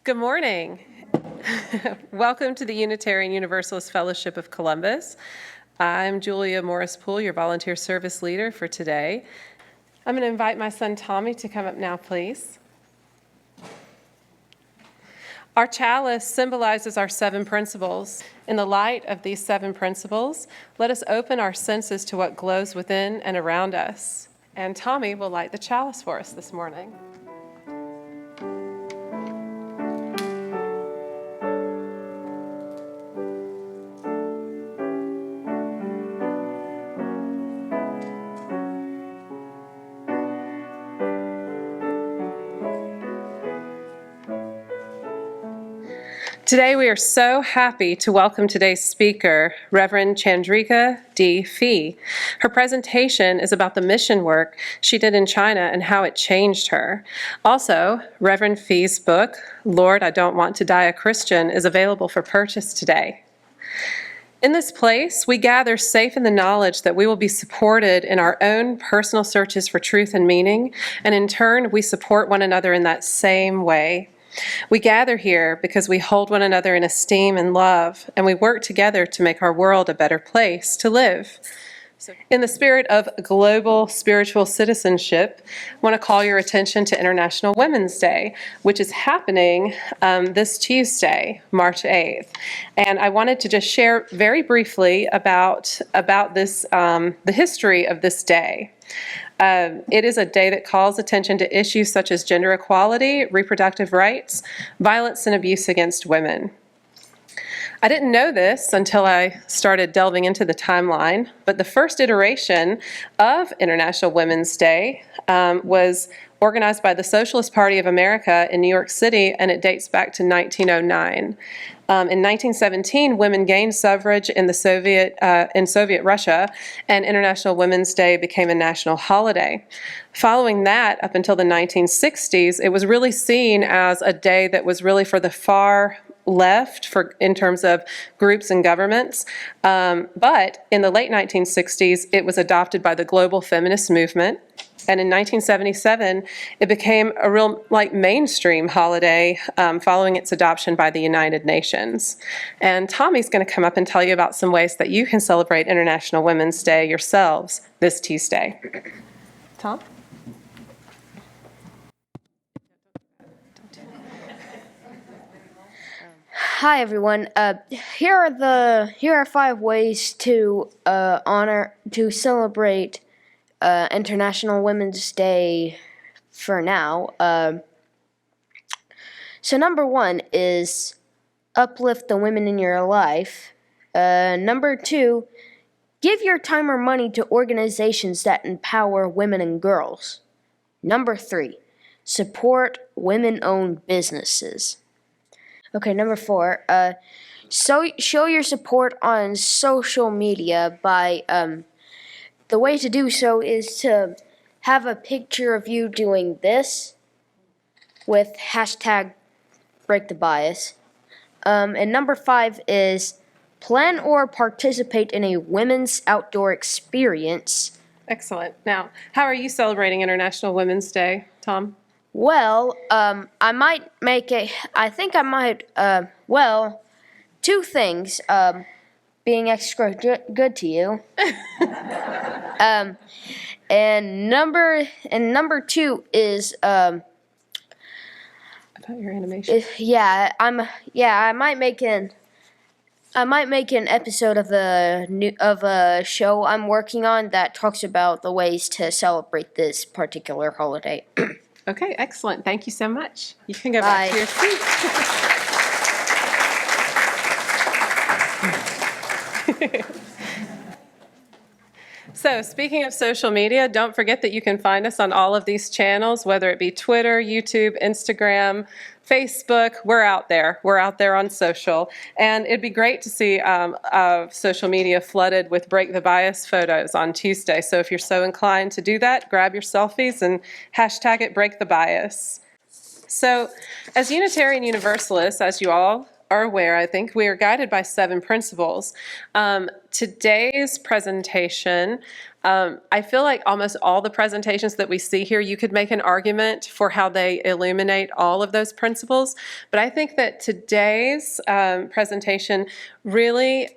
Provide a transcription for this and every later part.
Good morning. Welcome to the Unitarian Universalist Fellowship of Columbus. I'm Julia Morris-Poole, your volunteer service leader for today. I'm going to invite my son Tommy to come up now, please. Our chalice symbolizes our 7 principles. In the light of these 7 principles, let us open our senses to what glows within and around us. And Tommy will light the chalice for us this morning. Today we are so happy to welcome today's speaker, Reverend Chandrika Phea. Her presentation is about the mission work she did in China and how it changed her. Also, Reverend Phea's book, Lord, I Don't Want to Die a Christian, is available for purchase today. In this place, we gather safe in the knowledge that we will be supported in our own personal searches for truth and meaning, and in turn, we support one another in that same way. We gather here because we hold one another in esteem and love, and we work together to make our world a better place to live. In the spirit of global spiritual citizenship, I want to call your attention to International Women's Day, which is happening this Tuesday, March 8th. And I wanted to just share very briefly about this, the history of this day. It is a day that calls attention to issues such as gender equality, reproductive rights, violence and abuse against women. I didn't know this until I started delving into the timeline, but the first iteration of International Women's Day was organized by the Socialist Party of America in New York City, and it dates back to 1909. In 1917, women gained suffrage in Soviet Russia, and International Women's Day became a national holiday. Following that, up until the 1960s, it was really seen as a day that was really for the far left in terms of groups and governments. But in the late 1960s, it was adopted by the global feminist movement. And in 1977, it became a real mainstream holiday following its adoption by the United Nations. And Tommy's going to come up and tell you about some ways that you can celebrate International Women's Day yourselves this Tuesday. Tom? Hi everyone. Here are 5 ways to celebrate International Women's Day for now. So number 1 is uplift the women in your life. Number 2, give your time or money to organizations that empower women and girls. Number 3, support women-owned businesses. Okay, number 4, show your support on social media by, the way to do so is to have a picture of you doing this with hashtag #BreakTheBias. And number 5 is plan or participate in a women's outdoor experience. Excellent. Now, how are you celebrating International Women's Day, Tom? Well, I might well, 2 things, being extra good to you. And number 2 is, About your animation. I might make an episode of a show I'm working on that talks about the ways to celebrate this particular holiday. Okay, excellent. Thank you so much. You can go back to your seat. So, speaking of social media, don't forget that you can find us on all of these channels, whether it be Twitter, YouTube, Instagram, Facebook. We're out there. We're out there on social. And it'd be great to see social media flooded with Break the Bias photos on Tuesday. So if you're so inclined to do that, grab your selfies and hashtag it Break the Bias. So as Unitarian Universalists, as you all are aware, I think, we are guided by 7 principles. Today's presentation, I feel like almost all the presentations that we see here, you could make an argument for how they illuminate all of those principles. But I think that today's presentation really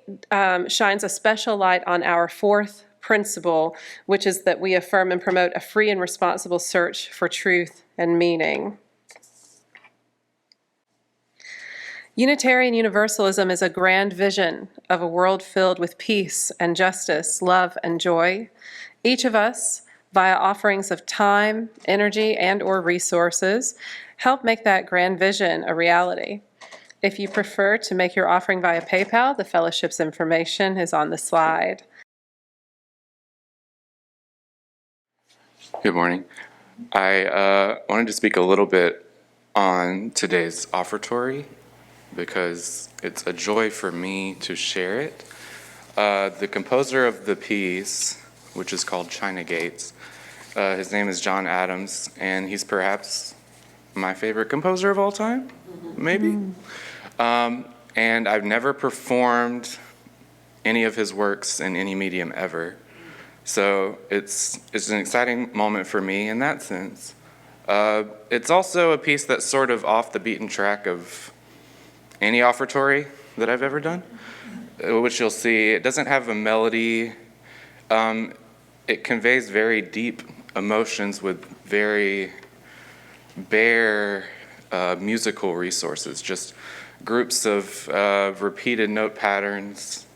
shines a special light on our 4th principle, which is that we affirm and promote a free and responsible search for truth and meaning. Unitarian Universalism is a grand vision of a world filled with peace and justice, love and joy. Each of us, via offerings of time, energy, and/or resources, help make that grand vision a reality. If you prefer to make your offering via PayPal, the fellowship's information is on the slide. Good morning. I wanted to speak a little bit on today's offertory because it's a joy for me to share it. The composer of the piece, which is called China Gates, his name is John Adams, and he's perhaps my favorite composer of all time, maybe. And I've never performed any of his works in any medium ever. So it's an exciting moment for me in that sense. It's also a piece that's sort of off the beaten track of any offertory that I've ever done, which you'll see. It doesn't have a melody. It conveys very deep emotions with very bare musical resources, just groups of repeated note patterns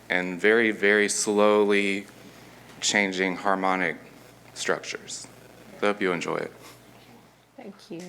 and very, very slowly changing harmonic structures. So I hope you enjoy it. Thank you.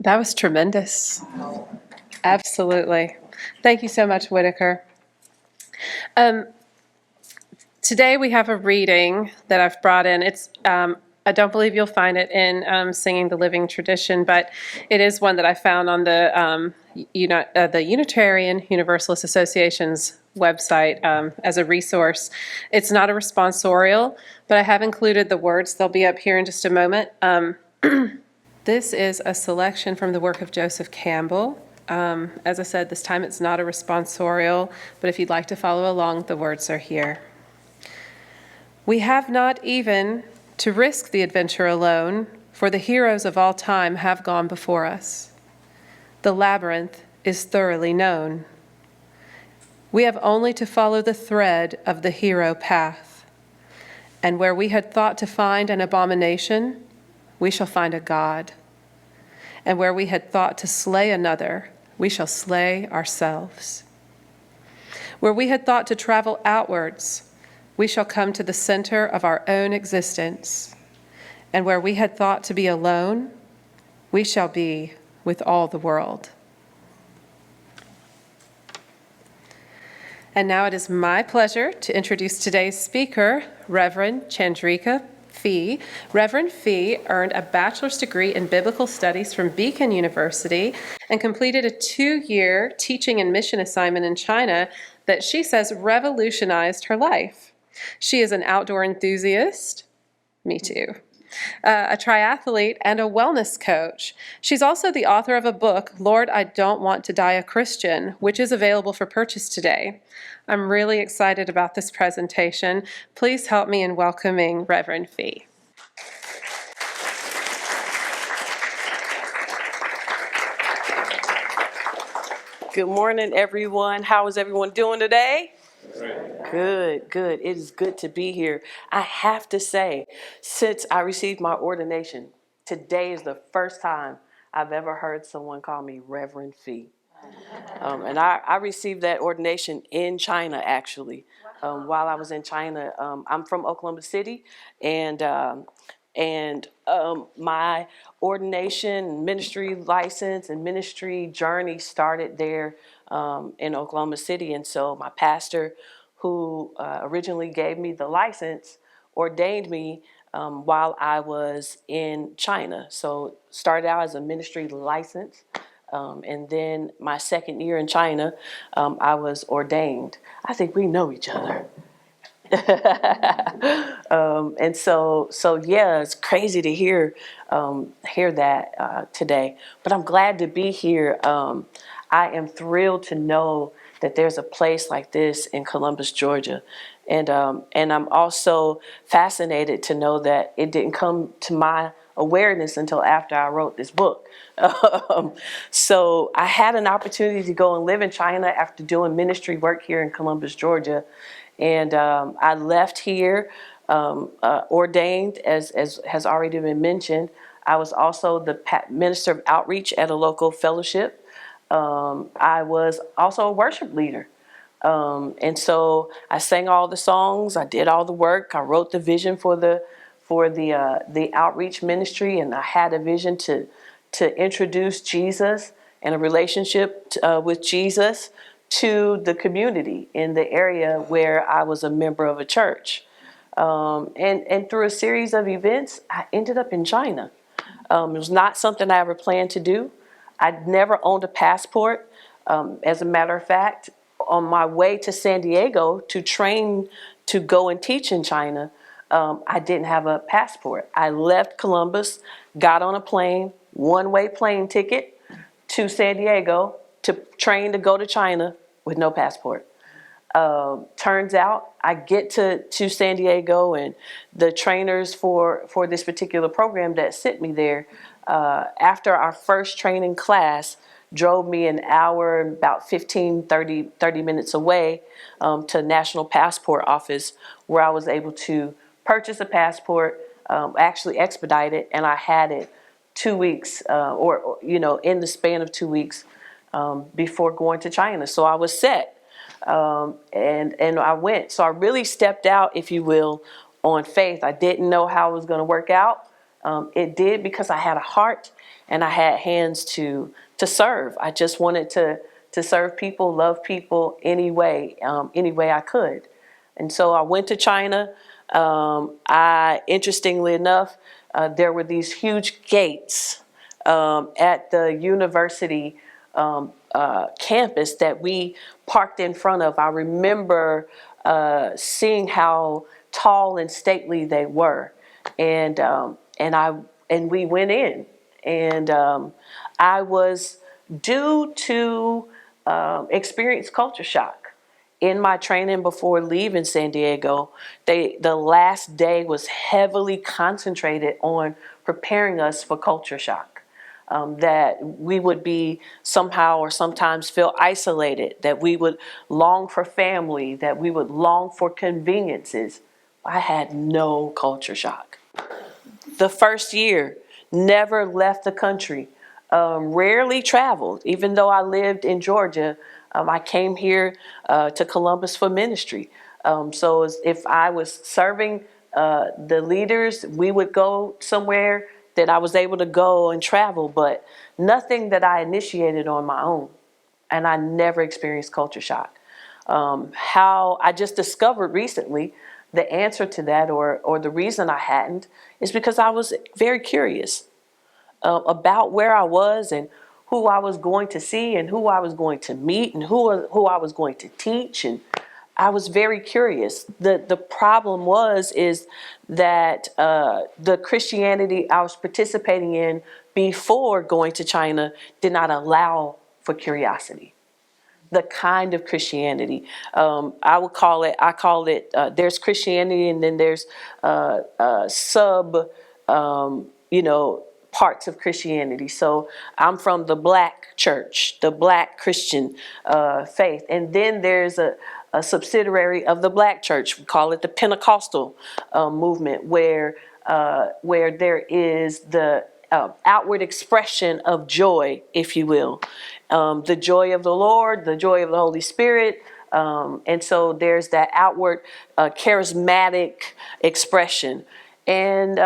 That was tremendous. Absolutely. Thank you so much, Whittaker. Today we have a reading that I've brought in. It's I don't believe you'll find it in Singing the Living Tradition, but it is one that I found on the the Unitarian Universalist Association's website as a resource. It's not a responsorial, but I have included the words. They'll be up here in just a moment. This is a selection from the work of Joseph Campbell. As I said, this time it's not a responsorial, but if you'd like to follow along, the words are here. We have not even to risk the adventure alone, for the heroes of all time have gone before us. The labyrinth is thoroughly known. We have only to follow the thread of the hero path, and where we had thought to find an abomination, we shall find a god. And where we had thought to slay another, we shall slay ourselves. Where we had thought to travel outwards, we shall come to the center of our own existence. And where we had thought to be alone, we shall be with all the world. And now it is my pleasure to introduce today's speaker, Reverend Chandrika Phea. Reverend Phea earned a bachelor's degree in biblical studies from Beacon University and completed a 2-year teaching and mission assignment in China that she says revolutionized her life. She is an outdoor enthusiast, me too, a triathlete, and a wellness coach. She's also the author of a book, Lord, I Don't Want to Die a Christian, which is available for purchase today. I'm really excited about this presentation. Please help me in welcoming Reverend Phea. Good morning, everyone. How is everyone doing today? Good, good. It is good to be here. I have to say, since I received my ordination, today is the first time I've ever heard someone call me Reverend Phea. And I received that ordination in China, actually. While I was in China, I'm from Oklahoma City, and my ordination, ministry license, and ministry journey started there in Oklahoma City. And so my pastor, who originally gave me the license, ordained me while I was in China. So started out as a ministry license. And then my second year in China, I was ordained. I think we know each other. And so yeah, it's crazy to hear that today. But I'm glad to be here. I am thrilled to know that there's a place like this in Columbus, Georgia, and I'm also fascinated to know that it didn't come to my awareness until after I wrote this book. So I had an opportunity to go and live in China after doing ministry work here in Columbus, Georgia. And I left here ordained, as has already been mentioned. I was also the minister of outreach at a local fellowship. I was also a worship leader. And so I sang all the songs, I did all the work, I wrote the vision for the outreach ministry, and I had a vision to introduce Jesus and a relationship with Jesus to the community in the area where I was a member of a church. And through a series of events, I ended up in China. It was not something I ever planned to do. I'd never owned a passport. As a matter of fact, on my way to San Diego to train to go and teach in China, I didn't have a passport. I left Columbus, got on a plane, one-way plane ticket to San Diego to train to go to China with no passport. Turns out I get to San Diego, and the trainers for this particular program that sent me there, after our first training class, drove me an hour, about 30 minutes away to National Passport Office, where I was able to purchase a passport, actually expedite it, and I had it 2 weeks, in the span of 2 weeks before going to China. So I was set. And I went. So I really stepped out, if you will, on faith. I didn't know how it was going to work out. It did because I had a heart and I had hands to serve. I just wanted to serve people, love people any way I could. And so I went to China. Interestingly enough, there were these huge gates at the university campus that we parked in front of. I remember seeing how tall and stately they were, and we went in, and I was due to experience culture shock. In my training before leaving San Diego, the last day was heavily concentrated on preparing us for culture shock. That we would be somehow or sometimes feel isolated, that we would long for family, that we would long for conveniences. I had no culture shock. The first year, never left the country, rarely traveled. Even though I lived in Georgia, I came here to Columbus for ministry. So if I was serving the leaders, we would go somewhere that I was able to go and travel, but nothing that I initiated on my own. And I never experienced culture shock. How I just discovered recently the answer to that, or the reason I hadn't, is because I was very curious about where I was and who I was going to see and who I was going to meet and who I was going to teach. And I was very curious. The problem is that the Christianity I was participating in before going to China did not allow for curiosity. The kind of Christianity, I call it, there's Christianity and then there's parts of Christianity. So I'm from the Black church, the Black Christian faith. And then there's a subsidiary of the Black church. We call it the Pentecostal movement, where there is the outward expression of joy, if you will. The joy of the Lord, the joy of the Holy Spirit. And so there's that outward charismatic expression. And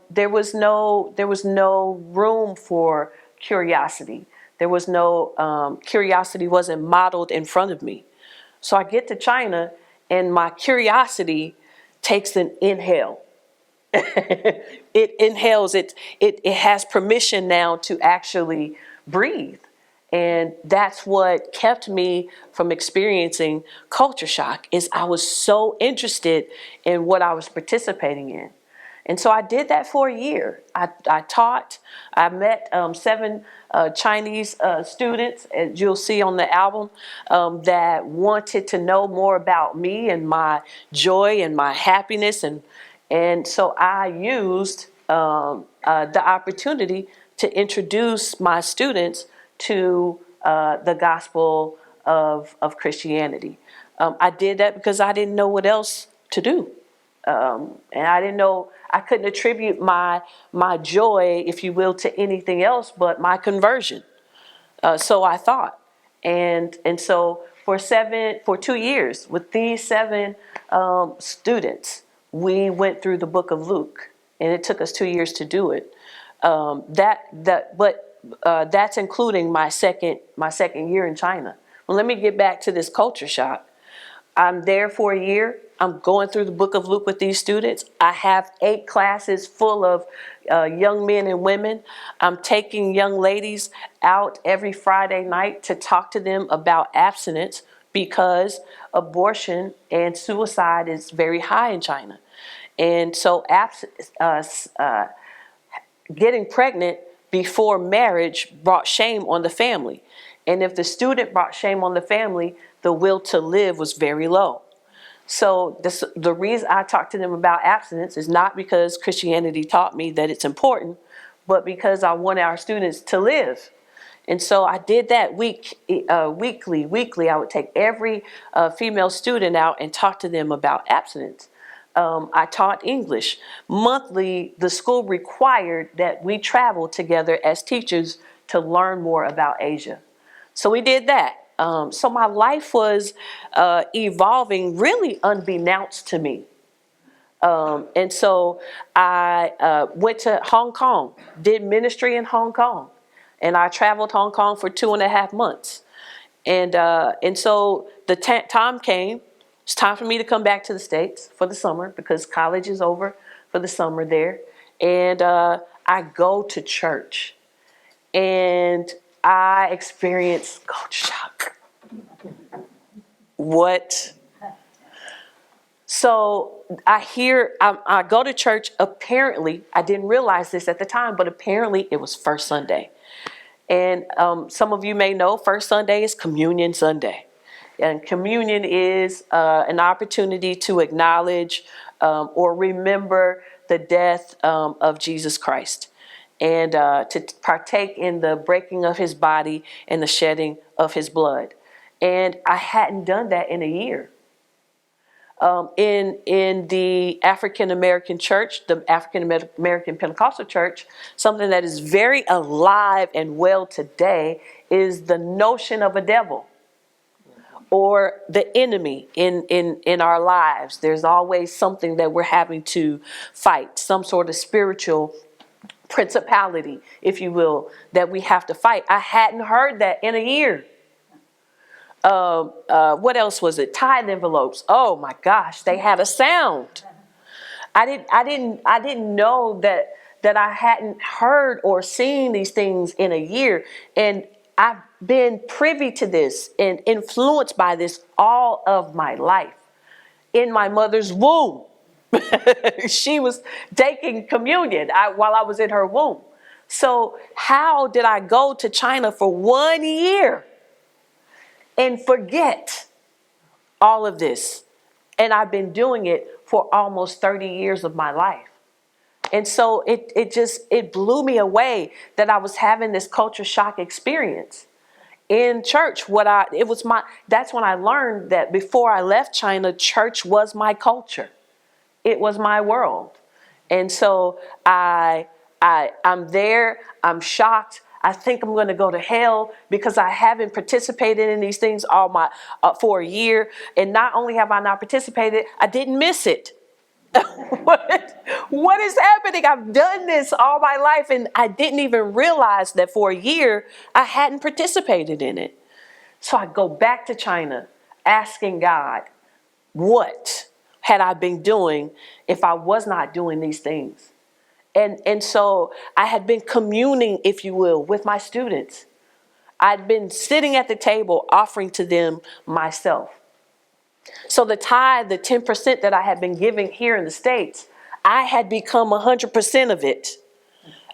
there was no room for curiosity. There was no curiosity wasn't modeled in front of me. So I get to China and my curiosity takes an inhale. It inhales, it has permission now to actually breathe. And that's what kept me from experiencing culture shock, is I was so interested in what I was participating in. And so I did that for a year. I taught. I met 7 Chinese students, as you'll see on the album, that wanted to know more about me and my joy and my happiness. And so I used the opportunity to introduce my students to the gospel of Christianity. I did that because I didn't know what else to do. And I didn't know, I couldn't attribute my joy, if you will, to anything else but my conversion. So I thought. And so for 2 years with these 7 students, we went through the book of Luke, and it took us 2 years to do it. That's including my second year in China. Well, let me get back to this culture shock. I'm there for a year. I'm going through the book of Luke with these students. I have 8 classes full of young men and women. I'm taking young ladies out every Friday night to talk to them about abstinence, because abortion and suicide is very high in China. And so getting pregnant before marriage brought shame on the family. And if the student brought shame on the family, the will to live was very low. So the reason I talk to them about abstinence is not because Christianity taught me that it's important, but because I want our students to live. And so I did that weekly. I would take every female student out and talk to them about abstinence. I taught English. Monthly, the school required that we travel together as teachers to learn more about Asia. So we did that. So my life was evolving really unbeknownst to me. And so I went to Hong Kong, did ministry in Hong Kong, and I traveled Hong Kong for 2.5 months. And so the time came. It's time for me to come back to the States for the summer because college is over for the summer there. And I go to church, and I experience culture shock. What? So I go to church. Apparently, I didn't realize this at the time, but apparently it was First Sunday. And some of you may know First Sunday is Communion Sunday. And communion is an opportunity to acknowledge or remember the death of Jesus Christ, and to partake in the breaking of his body and the shedding of his blood. And I hadn't done that in a year. In the African American church, the African American Pentecostal church, something that is very alive and well today is the notion of a devil or the enemy in our lives. There's always something that we're having to fight, some sort of spiritual principality, if you will, that we have to fight. I hadn't heard that in a year. What else was it? Tithe envelopes. Oh my gosh, they had a sound. I didn't know that I hadn't heard or seen these things in a year. And I've been privy to this and influenced by this all of my life. In my mother's womb, she was taking communion while I was in her womb. So how did I go to China for 1 year and forget all of this? And I've been doing it for almost 30 years of my life. And so it blew me away that I was having this culture shock experience in church. That's when I learned that before I left China, church was my culture. It was my world. And so I'm there, I'm shocked. I think I'm going to go to hell because I haven't participated in these things for a year. And not only have I not participated, I didn't miss it. What is happening? I've done this all my life, and I didn't even realize that for a year I hadn't participated in it. So I go back to China asking God, what had I been doing if I was not doing these things? And so I had been communing, if you will, with my students. I'd been sitting at the table offering to them myself. So the tithe, the 10% that I had been giving here in the States, I had become 100% of it.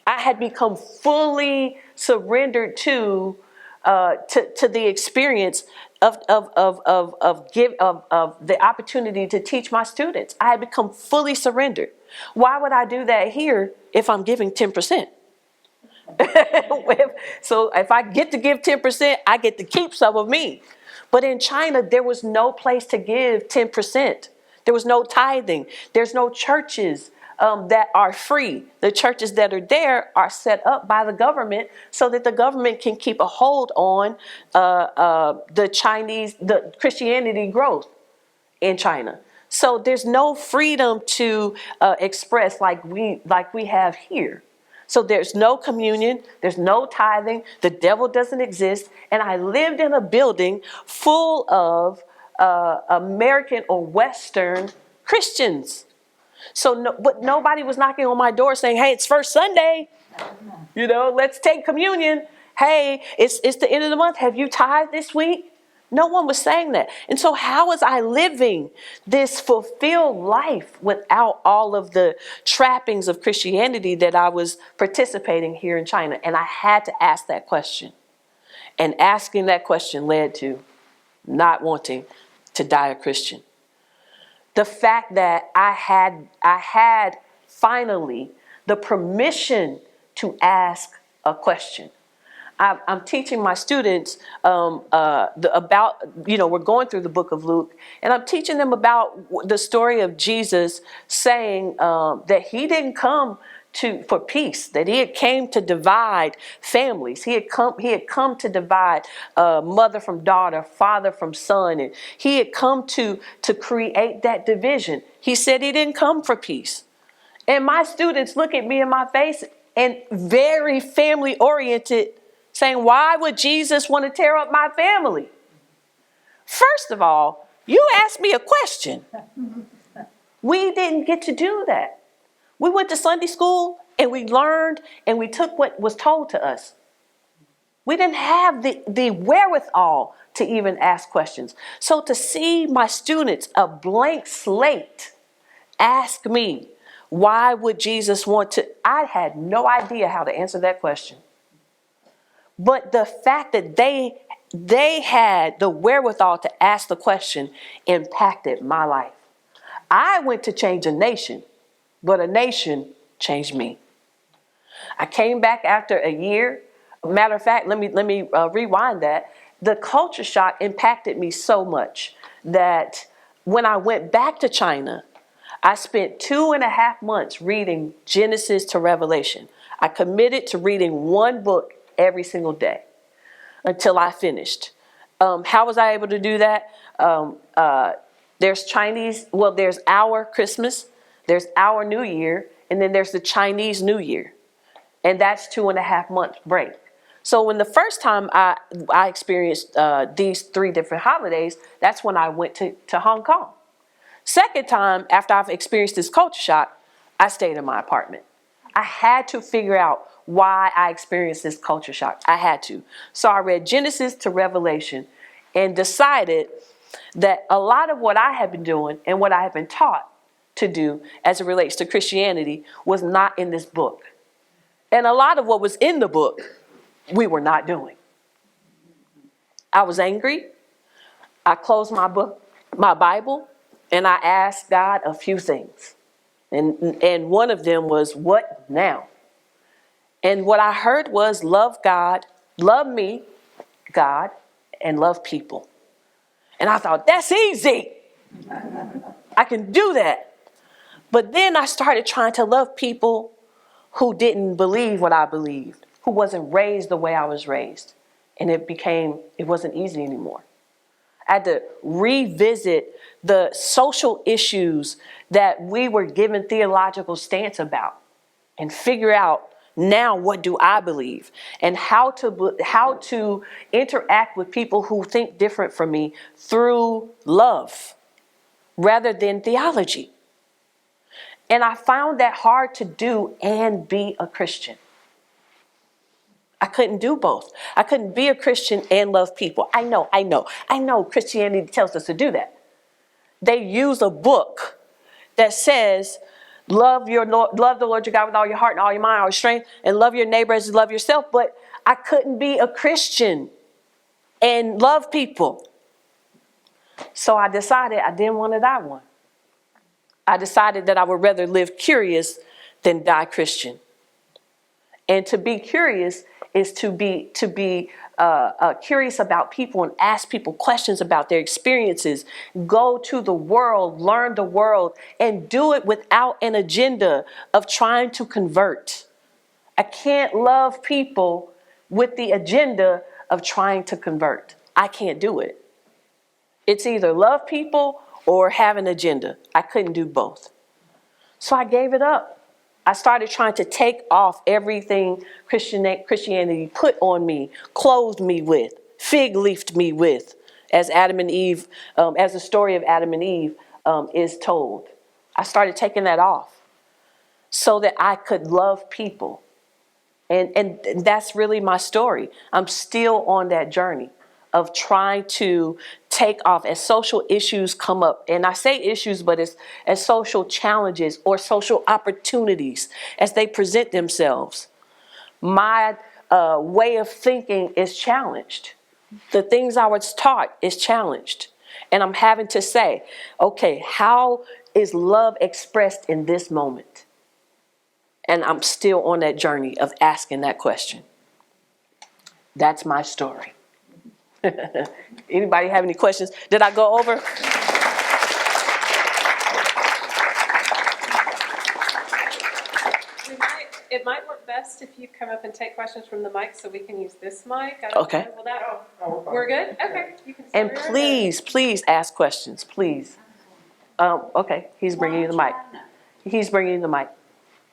I had become fully surrendered to the experience of the opportunity to teach my students. I had become fully surrendered. Why would I do that here if I'm giving 10%? So if I get to give 10%, I get to keep some of me. But in China, there was no place to give 10%. There was no tithing. There's no churches that are free. The churches that are there are set up by the government so that the government can keep a hold on the Christianity growth in China. So there's no freedom to express like we have here. So there's no communion, there's no tithing, the devil doesn't exist, and I lived in a building full of American or Western Christians. But nobody was knocking on my door saying, hey, it's First Sunday, let's take communion. Hey, it's the end of the month. Have you tithed this week? No one was saying that. And so how was I living this fulfilled life without all of the trappings of Christianity that I was participating here in China? And I had to ask that question. And asking that question led to not wanting to die a Christian. The fact that I had finally the permission to ask a question. I'm teaching my students about, we're going through the book of Luke, and I'm teaching them about the story of Jesus saying that he didn't come for peace, that he had came to divide families. He had come to divide mother from daughter, father from son, and he had come to create that division. He said he didn't come for peace. And my students look at me in my face and very family oriented, saying, why would Jesus want to tear up my family? First of all, you asked me a question. We didn't get to do that. We went to Sunday school and we learned and we took what was told to us. We didn't have the wherewithal to even ask questions. So to see my students, a blank slate, ask me, why would Jesus want to? I had no idea how to answer that question. But the fact that they had the wherewithal to ask the question impacted my life. I went to change a nation, but a nation changed me. I came back after a year. Matter of fact, let me rewind that. The culture shock impacted me so much that when I went back to China, I spent 2.5 months reading Genesis to Revelation. I committed to reading one book every single day until I finished. How was I able to do that? There's there's our Christmas, there's our New Year, and then there's the Chinese New Year. And that's 2.5 months break. So when the first time I experienced these 3 different holidays, that's when I went to Hong Kong. Second time, after I've experienced this culture shock, I stayed in my apartment. I had to figure out why I experienced this culture shock. I had to. So I read Genesis to Revelation and decided that a lot of what I had been doing and what I had been taught to do as it relates to Christianity was not in this book. And a lot of what was in the book, we were not doing. I was angry. I closed my book, my Bible, and I asked God a few things. And one of them was, what now? And what I heard was love God, love me, God, and love people. And I thought, that's easy. I can do that. But then I started trying to love people who didn't believe what I believed, who wasn't raised the way I was raised. And it wasn't easy anymore. I had to revisit the social issues that we were given theological stance about and figure out now what do I believe and how to interact with people who think different from me through love rather than theology. And I found that hard to do and be a Christian. I couldn't do both. I couldn't be a Christian and love people. I know Christianity tells us to do that. They use a book that says, love the Lord your God with all your heart and all your mind, all your strength, and love your neighbor as you love yourself. But I couldn't be a Christian and love people. So I decided I didn't want to die one. I decided that I would rather live curious than die Christian. And to be curious is to be curious about people and ask people questions about their experiences. Go to the world, learn the world, and do it without an agenda of trying to convert. I can't love people with the agenda of trying to convert. I can't do it. It's either love people or have an agenda. I couldn't do both. So I gave it up. I started trying to take off everything Christianity put on me, clothed me with, fig leafed me with, as Adam and Eve, as the story of Adam and Eve is told. I started taking that off so that I could love people. And that's really my story. I'm still on that journey of trying to take off as social issues come up. And I say issues, but it's as social challenges or social opportunities as they present themselves. My way of thinking is challenged. The things I was taught is challenged. And I'm having to say, okay, how is love expressed in this moment? And I'm still on that journey of asking that question. That's my story. Anybody have any questions? Did I go over? best if you come up and take questions from the mic so we can use this mic. I don't Okay. know, will that, we're good? Okay. You can stay And where you're please ask questions, please. Okay, he's bringing you the mic. He's bringing you the mic.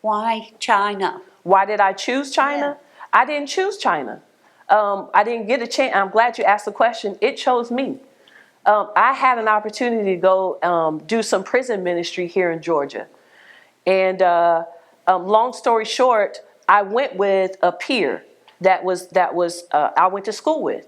Why China? Why did I choose China? I didn't choose China. I didn't get a chance. I'm glad you asked the question. It chose me. I had an opportunity to go do some prison ministry here in Georgia. And long story short, I went with a peer that I went to school with.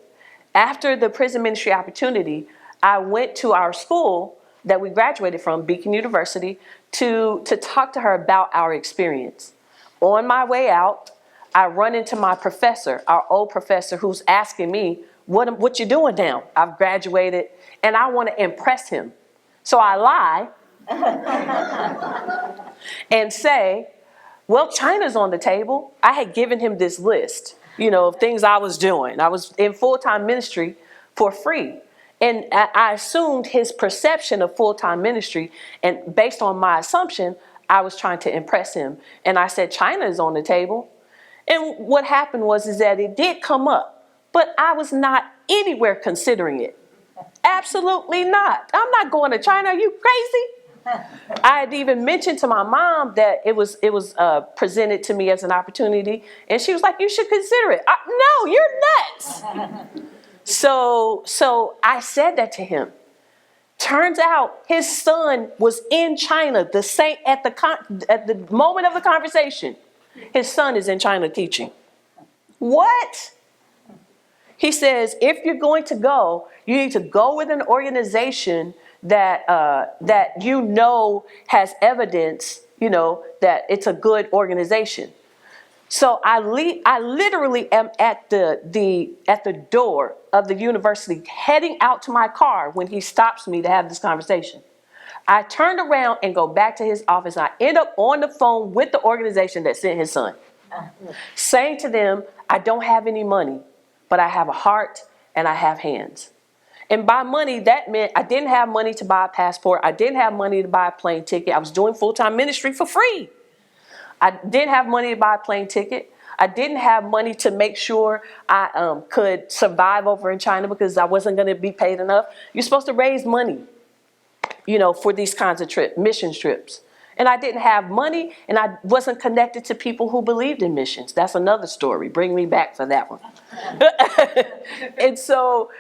After the prison ministry opportunity, I went to our school that we graduated from, Beacon University, to talk to her about our experience. On my way out, I run into my professor, our old professor, who's asking me, what you doing now? I've graduated, and I want to impress him. So I lie and say, well, China's on the table. I had given him this list, of things I was doing. I was in full-time ministry for free. And I assumed his perception of full-time ministry, and based on my assumption, I was trying to impress him. And I said, China is on the table. And what happened was that it did come up, but I was not anywhere considering it. Absolutely not. I'm not going to China. Are you crazy? I had even mentioned to my mom that it was presented to me as an opportunity, and she was like, you should consider it. No, you're nuts. So I said that to him. Turns out his son was in China at the moment of the conversation. His son is in China teaching. What? He says, if you're going to go, you need to go with an organization that has evidence, that it's a good organization. So I literally am at the door of the university, heading out to my car when he stops me to have this conversation. I turned around and go back to his office. I end up on the phone with the organization that sent his son, saying to them, I don't have any money, but I have a heart and I have hands. And by money, that meant I didn't have money to buy a passport. I didn't have money to buy a plane ticket. I was doing full-time ministry for free. I didn't have money to buy a plane ticket. I didn't have money to make sure I could survive over in China because I wasn't going to be paid enough. You're supposed to raise money, for these kinds of mission trips. And I didn't have money, and I wasn't connected to people who believed in missions. That's another story. Bring me back for that one. And so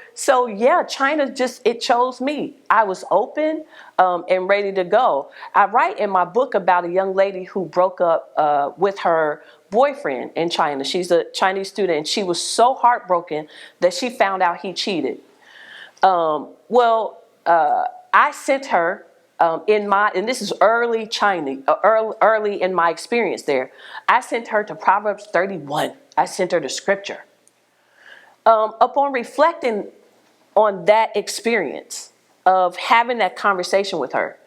yeah, China it chose me. I was open and ready to go. I write in my book about a young lady who broke up with her boyfriend in China. She's a Chinese student, and she was so heartbroken that she found out he cheated. I sent her and this is early China, early in my experience there. I sent her to Proverbs 31. I sent her to scripture. Upon reflecting on that experience of having that conversation with her,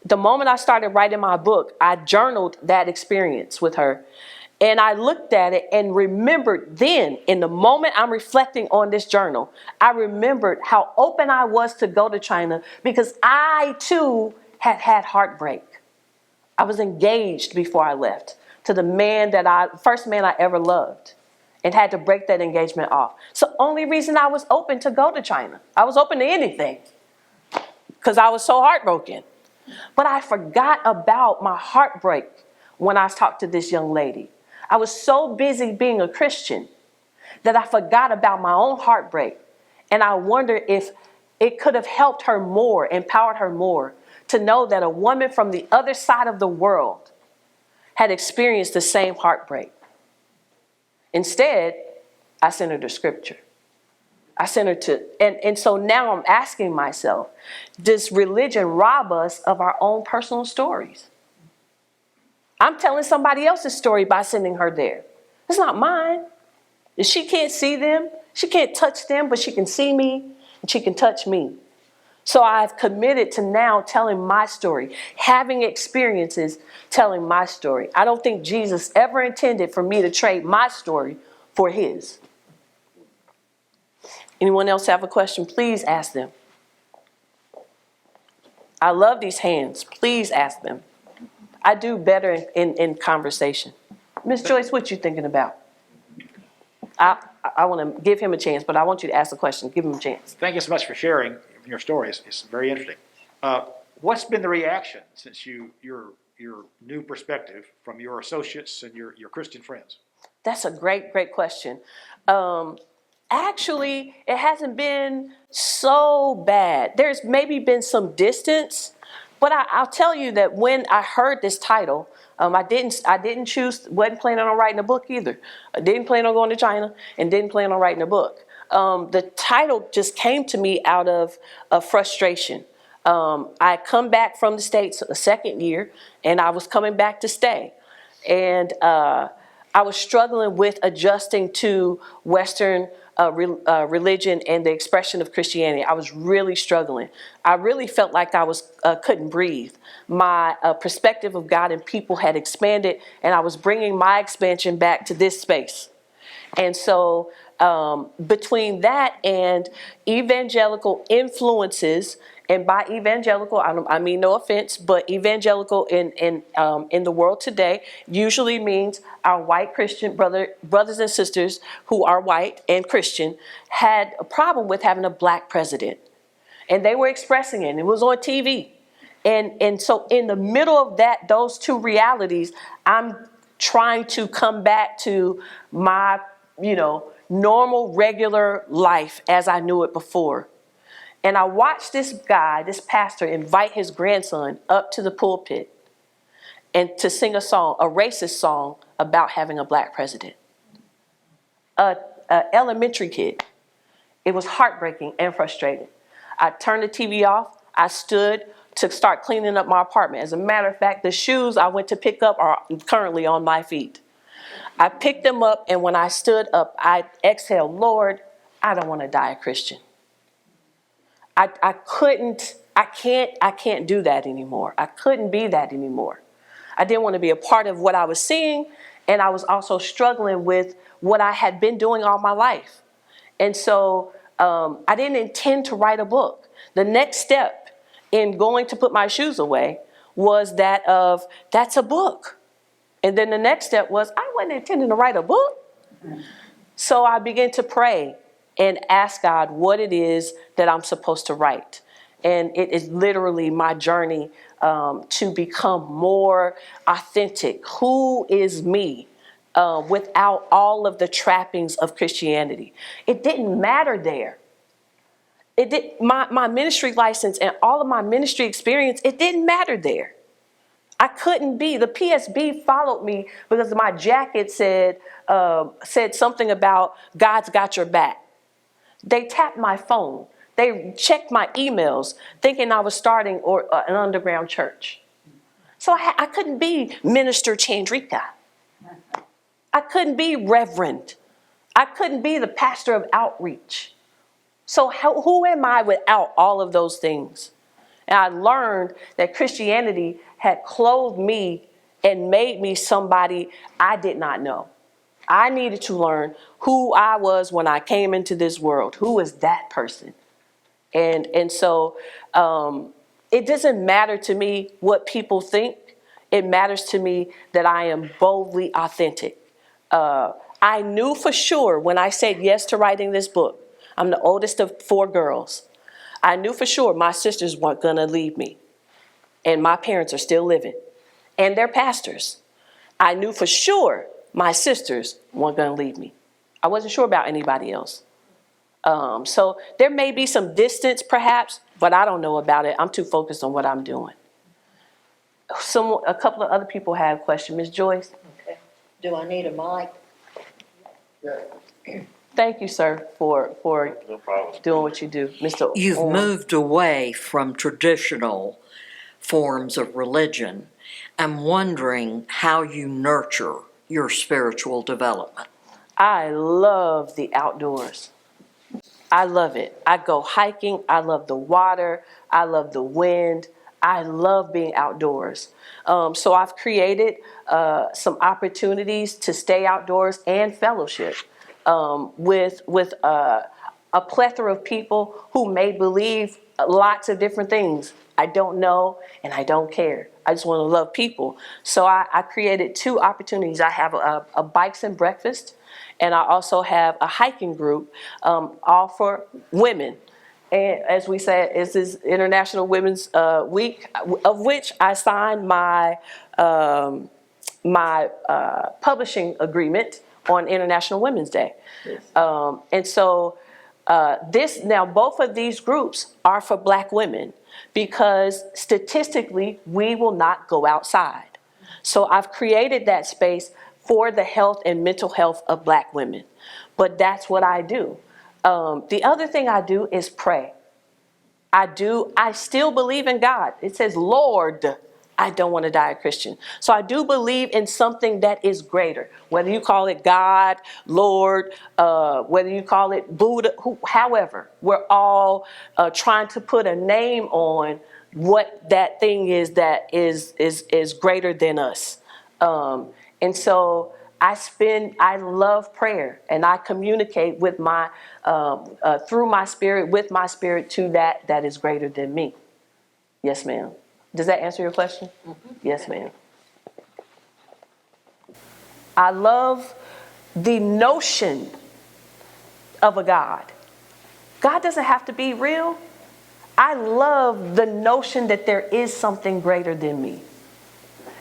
the moment I started writing my book, I journaled that experience with her. And I looked at it and remembered then, in the moment I'm reflecting on this journal, I remembered how open I was to go to China because I too had heartbreak. I was engaged before I left to the first man I ever loved, and had to break that engagement off. So only reason I was open to go to China. I was open to anything because I was so heartbroken. But I forgot about my heartbreak when I talked to this young lady. I was so busy being a Christian that I forgot about my own heartbreak. And I wonder if it could have helped her more, empowered her more, to know that a woman from the other side of the world had experienced the same heartbreak. Instead, I sent her to scripture. I sent her to, and so now I'm asking myself, does religion rob us of our own personal stories? I'm telling somebody else's story by sending her there. It's not mine. She can't see them. She can't touch them, but she can see me and she can touch me. So I've committed to now telling my story, having experiences, telling my story. I don't think Jesus ever intended for me to trade my story for his. Anyone else have a question? Please ask them. I love these hands. Please ask them. I do better in conversation. Ms. Joyce, what you thinking about? I want to give him a chance, but I want you to ask a question. Give him a chance. Thank you so much for sharing your story. It's very interesting. What's been the reaction since your new perspective from your associates and your Christian friends? That's a great question. Actually, it hasn't been so bad. There's maybe been some distance, but I'll tell you that when I heard this title, I didn't choose, wasn't planning on writing a book either. I didn't plan on going to China and didn't plan on writing a book. The title just came to me out of frustration. I come back from the States a second year, and I was coming back to stay. And I was struggling with adjusting to Western religion and the expression of Christianity. I was really struggling. I really felt like I couldn't breathe. My perspective of God and people had expanded, and I was bringing my expansion back to this space. And so between that and evangelical influences, and by evangelical, I mean no offense, but evangelical in the world today usually means our white Christian brothers and sisters who are white and Christian had a problem with having a black president. And they were expressing it. It was on TV. And so in the middle of those two realities, I'm trying to come back to my, normal, regular life as I knew it before. And I watched this pastor, invite his grandson up to the pulpit and to sing a song, a racist song about having a black president. A elementary kid. It was heartbreaking and frustrating. I turned the TV off. I stood to start cleaning up my apartment. As a matter of fact, the shoes I went to pick up are currently on my feet. I picked them up, and when I stood up, I exhaled, Lord, I don't want to die a Christian. I can't do that anymore. I couldn't be that anymore. I didn't want to be a part of what I was seeing, and I was also struggling with what I had been doing all my life. And so I didn't intend to write a book. The next step in going to put my shoes away was that's a book. And then the next step was, I wasn't intending to write a book. So I began to pray and ask God what it is that I'm supposed to write. And it is literally my journey to become more authentic. Who is me without all of the trappings of Christianity? It didn't matter there. My ministry license and all of my ministry experience, it didn't matter there. I couldn't be. The PSB followed me because my jacket said something about God's got your back. They tapped my phone. They checked my emails thinking I was starting an underground church. So I couldn't be Minister Chandrika. I couldn't be Reverend. I couldn't be the pastor of outreach. So who am I without all of those things? And I learned that Christianity had clothed me and made me somebody I did not know. I needed to learn who I was when I came into this world. Who is that person? And so it doesn't matter to me what people think. It matters to me that I am boldly authentic. I knew for sure when I said yes to writing this book, I'm the oldest of 4 girls. I knew for sure my sisters weren't going to leave me. And my parents are still living. And they're pastors. I knew for sure my sisters weren't going to leave me. I wasn't sure about anybody else. So there may be some distance perhaps, but I don't know about it. I'm too focused on what I'm doing. A couple of other people have questions. Ms. Joyce? Okay. Do I need a mic? Thank you, sir, for doing what you do. Mr. You've Orr. moved away from traditional forms of religion. I'm wondering how you nurture your spiritual development. I love the outdoors. I love it. I go hiking. I love the water. I love the wind. I love being outdoors. So I've created some opportunities to stay outdoors and fellowship with a plethora of people who may believe lots of different things. I don't know and I don't care. I just want to love people. So I created 2 opportunities. I have a bikes and breakfast, and I also have a hiking group, all for women. And as we said, it's this International Women's Week, of which I signed my publishing agreement on International Women's Day. And so now both of these groups are for Black women, because statistically we will not go outside. So I've created that space for the health and mental health of Black women. But that's what I do. The other thing I do is pray. I still believe in God. It says, Lord, I don't want to die a Christian. So I do believe in something that is greater. Whether you call it God, Lord, whether you call it Buddha, however, we're all trying to put a name on what that thing is that is greater than us. And so I love prayer, and I communicate with through my spirit, with my spirit, to that is greater than me. Yes, ma'am. Does that answer your question? Mm-hmm. Yes, ma'am. I love the notion of a God. God doesn't have to be real. I love the notion that there is something greater than me.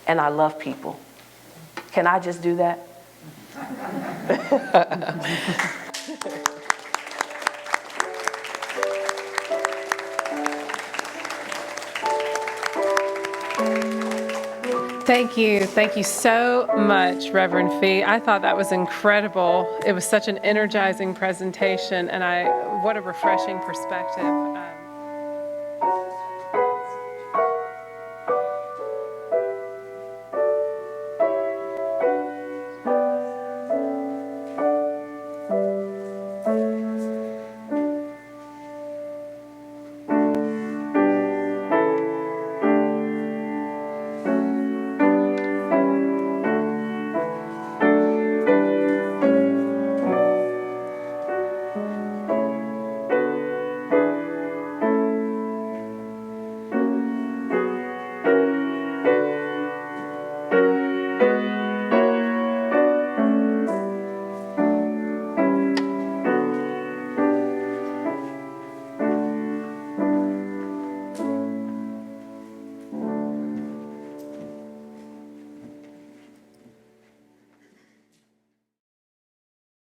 And I love people. Can I just do that? Thank you. Thank you so much, Reverend Phea. I thought that was incredible. It was such an energizing presentation, and what a refreshing perspective.